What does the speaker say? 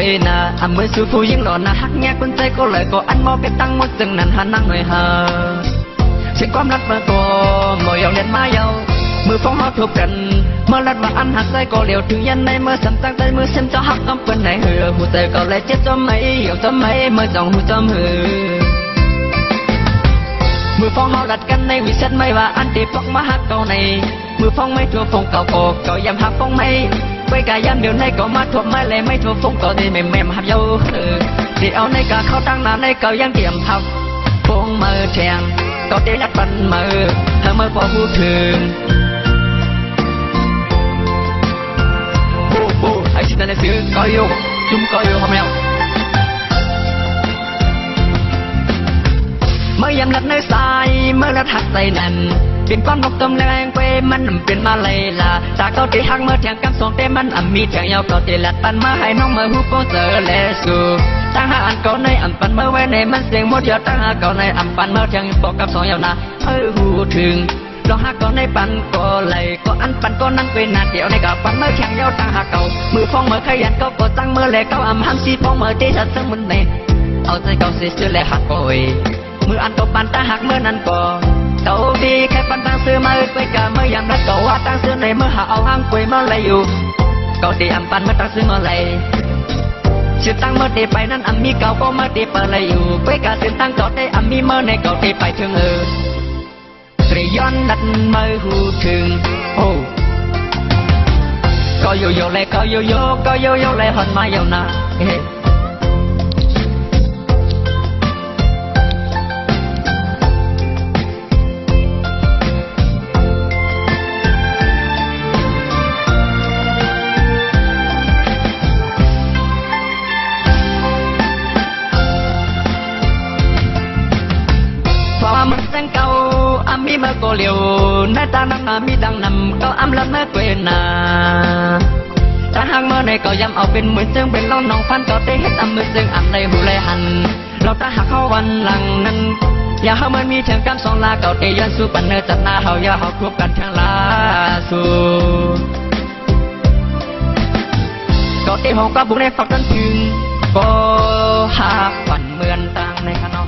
na mới sư phụ những lọ na hát nghe con trai có lời có anh mò biết tăng một từng nàn hắn năng người hờ sẽ có lát mà có mồi dầu đến má dầu mưa phong hót thuộc trần mưa lát mà ăn hạt dây có liều thứ nhân này mưa sầm tăng tay mưa xem cho hắc âm quân này hừ hụt tay có lấy chết cho mấy hiểu cho mấy mưa dòng hụt cho hừ mưa phong hót đặt canh này vì sét mây và ăn tiệp phong má hát câu này mưa phong mấy thua phong cầu cổ cậu dầm hát phong mây quay cả dăm điều này có mắt thuộc mai lệ mấy thuộc phong có thì mềm mềm hấp dâu thì áo này cả khâu tăng là này cậu giang tiệm học phong mơ trèn có thể lát bắn mơ thơ mơ bỏ vô thường hãy xin lên xứ có yêu chúng có yêu không nhau mới dám lật nơi sai mới lật hạt tay nằmเป็นก้อนนกต้มแรงเว้มันเป็นมาเลยล่ะจากเขาที่หักเมื่อเถียงกับสองเต้มันมีเถียงยาวเขาที่หลัดปันมาให้น้องมาหูโปเจอเลสูตั้งหาอันเขาในอันปันเมื่อไว้ในมันเสียงหมดยอดตั้งหาเขาในอันปันเมื่อเถียงบอกกับสองยาวนะหูถึงลองหาเขาในปันก็เลยก็อันปันก็นั่งเป็นนาเดียวในกับปันเมื่อเถียงยาวตั้งหาเขามือฟองเมื่อขยันเขาก็ตั้งเมื่อเลยเขาอันห้ามซีฟองเมื่อที่ชัดซึ่งมันในเอาใจเขาเสียชื่อเลยหักก่อยมืออันก็ปันตั้งหักเมื่อนั้นก็cậu đi khai pan tăng xưa mơ quay cả mơ dầm đất cậu hoa tăng xưa này mơ hạ áo hang quê mơ lầy dù cậu đi ăn pan mơ tăng xưa mơ lầy sự tăng mơ đi bay nên ăn mi cậu có mơ đi bờ lầy dù quay cả sự tăng cậu đi ăn mi mơ này cậu đi bay thương rồi yon đặt mơ hù thường có yo lệ có yo lệ hơn mai giàu na mi mơ cô liều nãy ta năng mi đang nằm có âm lắm mơ quên à ta hang mơ này có dám ở bên mười xương bên lâu nòng phan có tê hết âm mười xương ăn này hù lê hành lâu ta hạc hao văn lằng nâng nhà hao mơ mi thường cam song la cậu tê doan su bản nơi chặt na hao ya hao cướpกันthang la su cậu tê hong có buông này phật tân trường có hạ phần mượn tang này khăn